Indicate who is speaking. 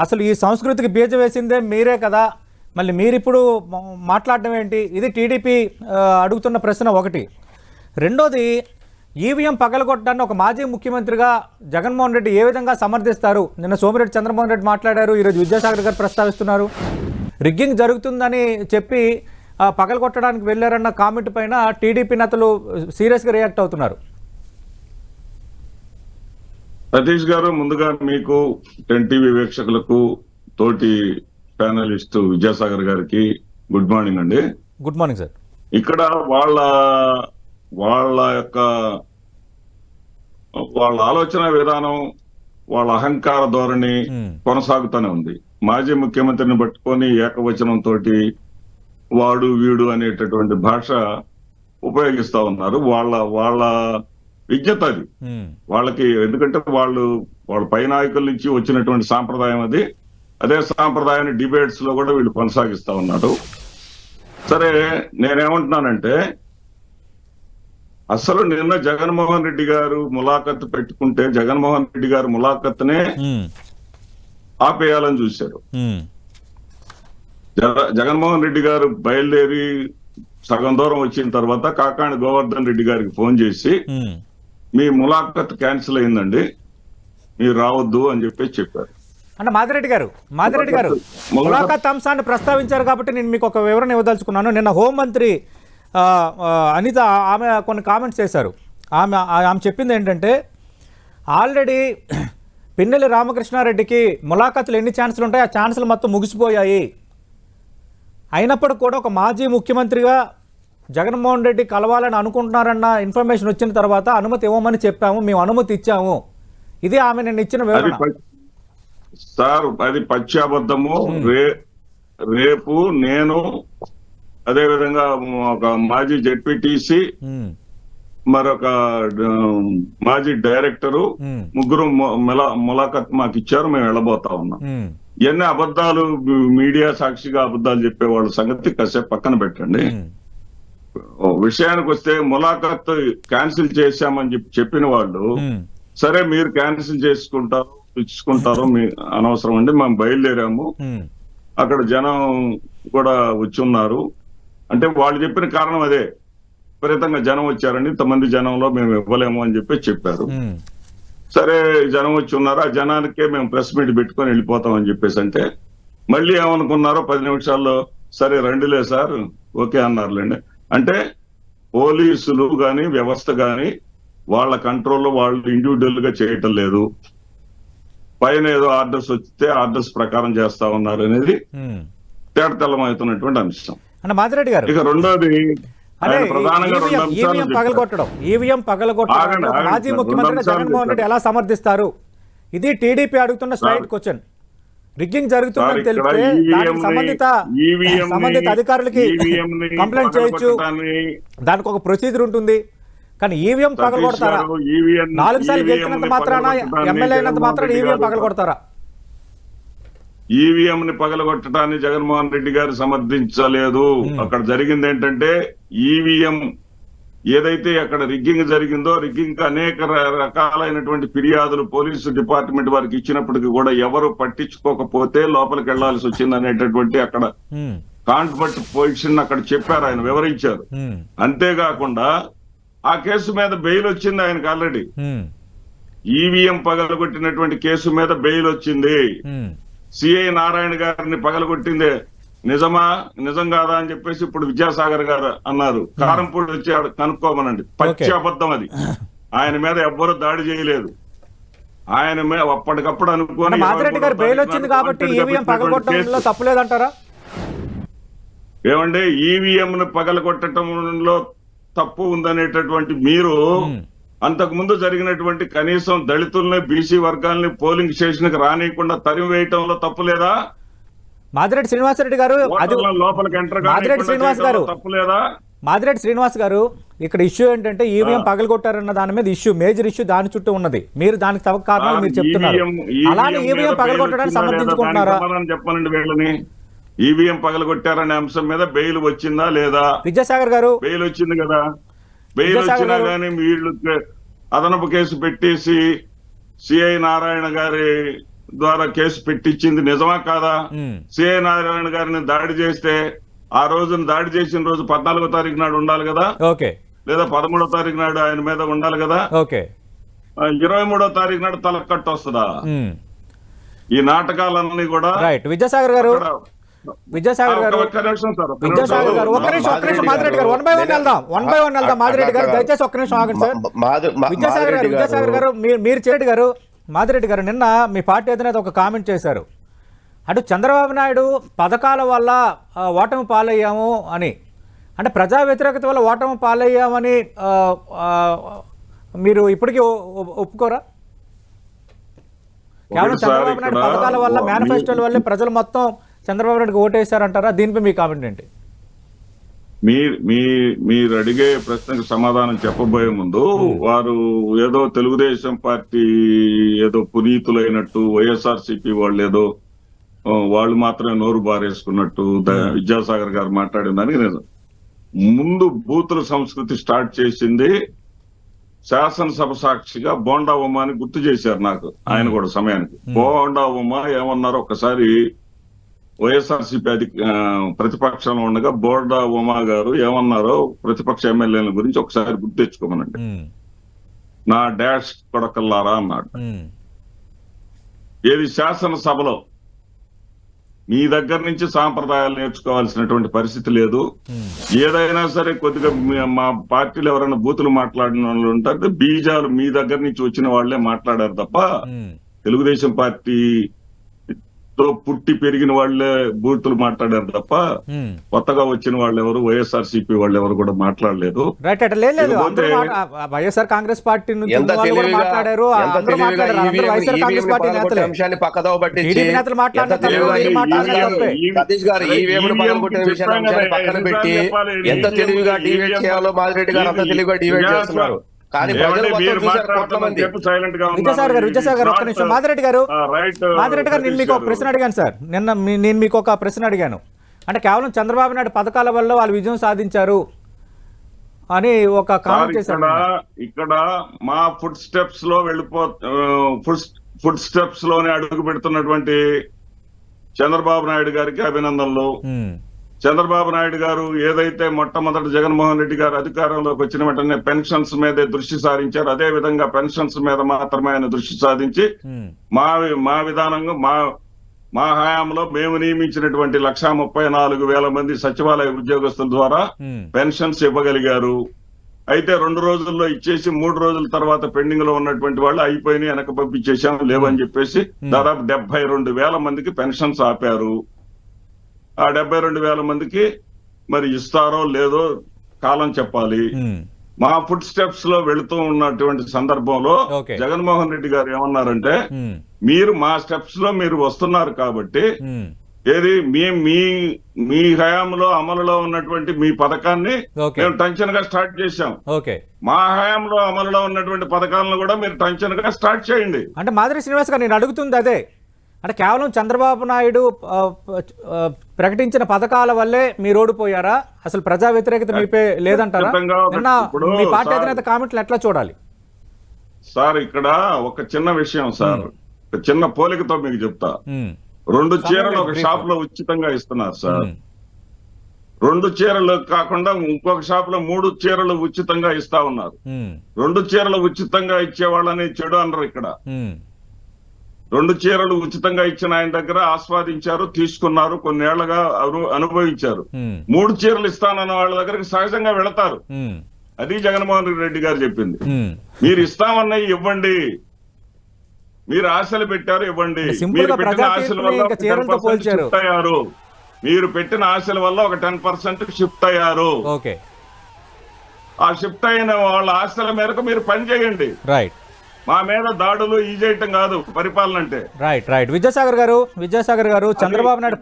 Speaker 1: అసలు ఈ సంస్కృతికి బీజం వేసిందే మీరే కదా, మళ్ళీ మీరిప్పుడు మాట్లాడడం ఏంటి? ఇది టీడీపీ అడుగుతున్న ప్రశ్న ఒకటి. రెండోది, ఈవీఎం పగలగొట్టడాన్ని ఒక మాజీ ముఖ్యమంత్రిగా జగన్మోహన్ రెడ్డి ఏ విధంగా సమర్థిస్తారు? నిన్న సోమిరెడ్డి చంద్రమోహన్ రెడ్డి మాట్లాడారు, ఈరోజు విద్యాసాగర్ గారు ప్రస్తావిస్తున్నారు. రిగ్గింగ్ జరుగుతుందని చెప్పి పగలగొట్టడానికి వెళ్ళారన్న కామెంట్ పైన టీడీపీ నేతలు సీరియస్గా రియాక్ట్ అవుతున్నారు.
Speaker 2: సతీష్ గారు, ముందుగా మీకు 10 టీవీ వీక్షకులకు, తోటి ప్యానలిస్ట్ విద్యాసాగర్ గారికి గుడ్ మార్నింగ్ అండి.
Speaker 1: Good morning sir.
Speaker 2: ఇక్కడ వాళ్ళ యొక్క ఆలోచన విధానం, వాళ్ళ అహంకార ధోరణి కొనసాగుతూనే ఉంది. మాజీ ముఖ్యమంత్రిని పట్టుకొని ఏకవచనంతో వాడు వీడు అనేటటువంటి భాష ఉపయోగిస్తా ఉన్నారు. వాళ్ళ విజ్ఞత అది వాళ్ళకి. ఎందుకంటే వాళ్ళ పై నాయకుల నుంచి వచ్చినటువంటి సాంప్రదాయం అది. అదే సాంప్రదాయాన్ని డిబేట్స్ లో కూడా వీళ్ళు కొనసాగిస్తా ఉన్నారు. సరే, నేనేమంటున్నానంటే, అసలు నిన్న జగన్మోహన్ రెడ్డి గారు ములాఖత్ పెట్టుకుంటే జగన్మోహన్ రెడ్డి గారు ములాఖత్నే ఆపేయాలని చూశారు. జగన్మోహన్ రెడ్డి గారు బయలుదేరి సగం దూరం వచ్చిన తర్వాత కాకాణి గోవర్ధన్ రెడ్డి గారికి ఫోన్ చేసి, మీ ములాఖత్ క్యాన్సిల్ అయిందండి, మీరు రావద్దు అని చెప్పారు.
Speaker 1: అంటే మాదిరెడ్డి గారు ములాఖత్ అంశాన్ని ప్రస్తావించారు కాబట్టి నేను మీకు ఒక వివరణ ఇవ్వదలుచుకున్నాను. నిన్న హోంమంత్రి అనిత ఆమె కొన్ని కామెంట్స్ చేశారు. ఆమె చెప్పింది ఏంటంటే, ఆల్రెడీ పిన్నెల్లి రామకృష్ణారెడ్డికి ములాఖతులు ఎన్ని ఛాన్సులు ఉంటాయి, ఆ ఛాన్సులు మొత్తం ముగిసిపోయాయి. అయినప్పటికీ కూడా ఒక మాజీ ముఖ్యమంత్రిగా జగన్మోహన్ రెడ్డి కలవాలని అనుకుంటున్నారన్న ఇన్ఫర్మేషన్ వచ్చిన తర్వాత అనుమతి ఇవ్వమని చెప్పాము, మేము అనుమతి ఇచ్చాము. ఇది ఆమె నేను ఇచ్చిన వివరణ
Speaker 2: సార్. అది పచ్చాబద్ధము. రేపు నేను, అదే విధంగా ఒక మాజీ జెడ్పీటీసీ, మరొక మాజీ డైరెక్టరు, ముగ్గురు ములాఖత్ మాకు ఇచ్చారు, మేము వెళ్ళబోతా ఉన్నాం. ఇవన్నీ అబద్ధాలు, మీడియా సాక్షిగా అబద్ధాలు చెప్పే వాళ్ళ సంగతి కాసేపు పక్కన పెట్టండి. విషయానికి వస్తే, ములాఖత్ క్యాన్సిల్ చేశామని చెప్పిన వాళ్ళు, సరే మీరు క్యాన్సిల్ ఇచ్చుకుంటారు, మీ అనవసరం అండి, మేము బయలుదేరాము, అక్కడ జనం కూడా వచ్చి ఉన్నారు అంటే వాళ్ళు చెప్పిన కారణం అదే. విపరీతంగా జనం వచ్చారండి, ఇంతమంది జనంలో మేము ఇవ్వలేము అని చెప్పారు. సరే, జనం వచ్చి ఉన్నారు, ఆ జనానికే మేము ప్రెస్ మీట్ పెట్టుకొని వెళ్ళిపోతాం అని చెప్పేసి అంటే, మళ్ళీ ఏమనుకున్నారో 10 నిమిషాల్లో, సరే రండిలే సార్, ఓకే అన్నారులేండి. అంటే పోలీసులు గాని, వ్యవస్థ గాని వాళ్ళ కంట్రోల్లో వాళ్ళు ఇండివిజువల్ గా చేయటం లేదు. పైన ఏదో ఆర్డర్స్ వస్తే ఆర్డర్స్ ప్రకారం చేస్తా ఉన్నారు అనేది తేటతెల్లమవుతున్నటువంటి అంశం.
Speaker 1: మాదిరెడ్డి గారు,
Speaker 2: ఇక రెండోది, ప్రధానంగా
Speaker 1: ఈవీఎం పగలగొట్టడం మాజీ ముఖ్యమంత్రి జగన్మోహన్ రెడ్డి ఎలా సమర్థిస్తారు? ఇది టీడీపీ అడుగుతున్న స్ట్రైట్ క్వశ్చన్. రిగ్గింగ్ జరుగుతుందని తెలిస్తే సంబంధిత అధికారులకి కంప్లైంట్ చేయొచ్చు, దానికి ఒక ప్రొసీజర్ ఉంటుంది. కానీ ఈవీఎం పగలగొడతారా? 4 సార్లు గెలిచినంత మాత్రాన, ఎమ్మెల్యే అయినంత మాత్రాన ఈవీఎం పగలగొడతారా?
Speaker 2: ఈవీఎం ని పగలగొట్టడాన్ని జగన్మోహన్ రెడ్డి గారు సమర్థించలేదు. అక్కడ జరిగింది ఏంటంటే, ఈవీఎం ఏదైతే అక్కడ రిగ్గింగ్ జరిగిందో, రిగ్గింగ్ అనేక రకాలైనటువంటి ఫిర్యాదులు పోలీసు డిపార్ట్మెంట్ వారికి ఇచ్చినప్పటికీ కూడా ఎవరు పట్టించుకోకపోతే లోపలికి వెళ్లాల్సి వచ్చింది అనేటటువంటి అక్కడ కాంట్రవర్ట్ పొజిషన్ అక్కడ చెప్పారు, ఆయన వివరించారు. అంతేకాకుండా ఆ కేసు మీద బెయిల్ వచ్చింది ఆయనకు ఆల్రెడీ. ఈవీఎం పగలగొట్టినటువంటి కేసు మీద బెయిల్ వచ్చింది. సిఐ నారాయణ గారిని పగలగొట్టిందే నిజం కాదా అని చెప్పేసి ఇప్పుడు విద్యాసాగర్ గారు అన్నారు. కారంపూడి వచ్చి కనుక్కోమనండి, పచ్చి అబద్ధం అది. ఆయన మీద ఎవ్వరూ దాడి చేయలేదు. ఆయన మీద అప్పటికప్పుడు అనుకోని
Speaker 1: మాదిరెడ్డి గారు బెయిల్ వచ్చింది కాబట్టి ఈవీఎం పగలగొట్టడంలో తప్పులేదంటారా?
Speaker 2: ఏమంటే ఈవీఎం ను పగలగొట్టడంలో తప్పు ఉందనేటటువంటి మీరు, అంతకు ముందు జరిగినటువంటి కనీసం దళితుల్ని, బీసీ వర్గాల్ని పోలింగ్ స్టేషన్ కి రానియకుండా తరిమి వేయటంలో తప్పు లేదా?
Speaker 1: మాదిరెడ్డి శ్రీనివాసరెడ్డి గారు,
Speaker 2: లోపలికి ఎంటర్ తప్పు లేదా?
Speaker 1: మాదిరెడ్డి శ్రీనివాస్ గారు, ఇక్కడ ఇష్యూ ఏంటంటే ఈవీఎం పగలగొట్టారన్న దాని మీద ఇష్యూ, మేజర్ ఇష్యూ దాని చుట్టూ ఉన్నది. మీరు దానికి తప్ప కారణాలు మీరు చెప్తున్నారు. అలానే ఈవీఎం పగలగొట్టడానికి సమర్థించుకుంటున్నారా?
Speaker 2: చెప్పనండి వీళ్ళని. ఈవీఎం పగలగొట్టారనే అంశం మీద బెయిల్ వచ్చిందా లేదా?
Speaker 1: విద్యాసాగర్ గారు,
Speaker 2: బెయిల్ వచ్చింది కదా. బెయిల్ వచ్చినా గానీ వీళ్ళు అదనపు కేసు పెట్టేసి సిఐ నారాయణ గారి ద్వారా కేసు పెట్టించింది నిజమా కాదా?
Speaker 1: ఉమ్,
Speaker 2: సిఐ నారాయణ గారిని దాడి చేస్తే ఆ రోజున దాడి చేసిన రోజు 14వ తారీఖు నాడు ఉండాలి కదా,
Speaker 1: ఓకే
Speaker 2: లేదా 13వ తారీఖు నాడు ఆయన మీద ఉండాలి కదా,
Speaker 1: ఓకే
Speaker 2: 23వ తారీఖు నాడు తలకట్టు వస్తుందా?
Speaker 1: ఉమ్,
Speaker 2: ఈ నాటకాలన్నీ కూడా
Speaker 1: రైట్. విద్యాసాగర్ గారు విద్యాసాగర్ గారు
Speaker 2: ఒక్క నిమిషం సార్, ఒక్క
Speaker 1: విద్యాసాగర్
Speaker 2: నిమిషం.
Speaker 1: గారు ఒక్క నిమిషం మాదిరెడ్డి గారు 1 by 1 వెళ్దాం. 1 by 1 వెళ్దాం. మాదిరెడ్డి గారు దయచేసి ఒక్క నిమిషం ఆగండి సార్. విద్యాసాగర్ గారు మీరు చేరెడ్డి గారు మాదిరెడ్డి గారు నిన్న మీ పార్టీ అధినేత ఒక కామెంట్ చేశారు. అటు చంద్రబాబు నాయుడు పథకాల వల్ల ఓటమి పాలయ్యాము అని, అంటే ప్రజా వ్యతిరేకత వల్ల ఓటమి పాలయ్యామని మీరు ఇప్పటికీ ఒప్పుకోరా? కేవలం చంద్రబాబు నాయుడు పథకాల వల్ల, మేనిఫెస్టోల వల్లే ప్రజలు మొత్తం చంద్రబాబు నాయుడుకి ఓటేశారంటారా? దీనిపై మీ కామెంట్ ఏంటి?
Speaker 2: మీరు అడిగే ప్రశ్నకు సమాధానం చెప్పబోయే ముందు వారు ఏదో తెలుగుదేశం పార్టీ ఏదో పునీతులైనట్టు, వైఎస్ఆర్సీపీ వాళ్ళు ఏదో వాళ్ళు మాత్రమే నోరు బారేసుకున్నట్టు విద్యాసాగర్ గారు మాట్లాడిన దానికి నేను ముందు బూతుల సంస్కృతి స్టార్ట్ చేసింది శాసనసభ సాక్షిగా బోండా ఉమ్మ అని గుర్తు చేశారు నాకు ఆయన కూడా సమయానికి. బోండా ఉమ్మ ఏమన్నారో ఒక్కసారి వైఎస్ఆర్సీపీ ప్రతిపక్షంలో ఉండగా బోర్డా ఉమా గారు ఏమన్నారో ప్రతిపక్ష ఎమ్మెల్యేల గురించి ఒకసారి గుర్తు తెచ్చుకోమనండి. నా డాష్ కొడకల్లారా అన్నాడు. ఏది శాసనసభలో మీ దగ్గర నుంచి సాంప్రదాయాలు నేర్చుకోవాల్సినటువంటి పరిస్థితి లేదు. ఏదైనా సరే కొద్దిగా మా పార్టీలో ఎవరైనా బూతులు మాట్లాడిన వాళ్ళు ఉంటారు, బీజాలు మీ దగ్గర నుంచి వచ్చిన వాళ్లే మాట్లాడారు తప్ప తెలుగుదేశం పార్టీ తో పుట్టి పెరిగిన వాళ్లే బూతులు మాట్లాడారు తప్ప కొత్తగా వచ్చిన వాళ్ళు ఎవరు, వైఎస్ఆర్సీపీ వాళ్ళు ఎవరు కూడా మాట్లాడలేదు.
Speaker 1: వైఎస్ఆర్ కాంగ్రెస్ పార్టీ మాట్లాడారు.
Speaker 3: ఎంత తెలివిగా డిబేట్ చేయాలో మాదిరెడ్డి గారు అంత తెలివిగా డిబేట్ చేస్తున్నారు.
Speaker 1: విద్యాసాగర్ గారు ఒక్క నిమిషం. మాదిరెడ్డి గారు నేను మీకు ఒక ప్రశ్న అడిగాను సార్. నేను మీకు ఒక ప్రశ్న అడిగాను, అంటే కేవలం చంద్రబాబు నాయుడు పథకాల వల్ల వాళ్ళు విజయం సాధించారు అని ఒక కామెంట్ చేశారు.
Speaker 2: ఇక్కడ మా ఫుడ్ స్టెప్స్ లోనే అడుగు పెడుతున్నటువంటి చంద్రబాబు నాయుడు గారికి అభినందనలు. చంద్రబాబు నాయుడు గారు ఏదైతే మొట్టమొదటి జగన్మోహన్ రెడ్డి గారు అధికారంలోకి వచ్చిన వెంటనే పెన్షన్స్ మీదే దృష్టి సారించారు, అదే విధంగా పెన్షన్స్ మీద మాత్రమే ఆయన దృష్టి సాధించి మా విధానంగా మా హయాంలో మేము నియమించినటువంటి 134,000 మంది సచివాలయ ఉద్యోగస్తుల ద్వారా పెన్షన్స్ ఇవ్వగలిగారు. అయితే 2 రోజుల్లో ఇచ్చేసి 3 రోజుల తర్వాత పెండింగ్ లో ఉన్నటువంటి వాళ్ళు అయిపోయినాయి, వెనక పంపించేసాం లేవని చెప్పేసి దాదాపు 72,000 మందికి పెన్షన్స్ ఆపారు. ఆ 72,000 మందికి మరి ఇస్తారో లేదో కాలం చెప్పాలి. మా ఫుడ్ స్టెప్స్ లో వెళుతూ ఉన్నటువంటి సందర్భంలో జగన్మోహన్ రెడ్డి గారు ఏమన్నారంటే, మీరు మా స్టెప్స్ లో మీరు వస్తున్నారు కాబట్టి ఏది మీ హయాంలో అమలులో ఉన్నటువంటి మీ పథకాన్ని మేము టెన్షన్ గా స్టార్ట్ చేశాం, మా హయాంలో అమలులో ఉన్నటువంటి పథకాలను కూడా మీరు టెన్షన్ గా స్టార్ట్ చేయండి.
Speaker 1: అంటే మాదిరి శ్రీనివాస్ గారు నేను అడుగుతుంది అదే, అంటే కేవలం చంద్రబాబు నాయుడు ప్రకటించిన పథకాల వల్లే మీరు ఓడిపోయారా? అసలు ప్రజా వ్యతిరేకత మీపై లేదంటారా? నిన్న మీ పార్టీ అధినేత కామెంట్లు ఎట్లా చూడాలి
Speaker 2: సార్? ఇక్కడ ఒక చిన్న విషయం సార్, ఒక చిన్న పోలికతో మీకు చెప్తా. 2 చీరలు ఒక షాప్ లో ఉచితంగా ఇస్తున్నారు సార్. 2 చీరలు కాకుండా ఇంకొక షాప్ లో 3 చీరలు ఉచితంగా ఇస్తా ఉన్నారు. 2 చీరలు ఉచితంగా ఇచ్చే వాళ్ళని చెడు అనరు ఇక్కడ. 2 చీరలు ఉచితంగా ఇచ్చిన ఆయన దగ్గర ఆస్వాదించారు, తీసుకున్నారు, కొన్నేళ్లుగా అనుభవించారు. 3 చీరలు ఇస్తానన్న వాళ్ళ దగ్గరకు సహజంగా వెళతారు. అది జగన్మోహన్ రెడ్డి గారు చెప్పింది. మీరు ఇస్తామన్నవి ఇవ్వండి, మీరు ఆశలు పెట్టారు ఇవ్వండి. మీరు పెట్టిన ఆశల వల్ల 10% షిఫ్ట్ అయ్యారు. మీరు పెట్టిన ఆశల వల్ల ఒక 10% షిఫ్ట్ అయ్యారు. ఆ షిఫ్ట్ అయిన వాళ్ళ ఆశల మేరకు మీరు పని చేయండి. మా మీద దాడులు ఈ చేయటం కాదు పరిపాలన అంటే.
Speaker 1: రైట్. విద్యాసాగర్ గారు చంద్రబాబు నాయుడు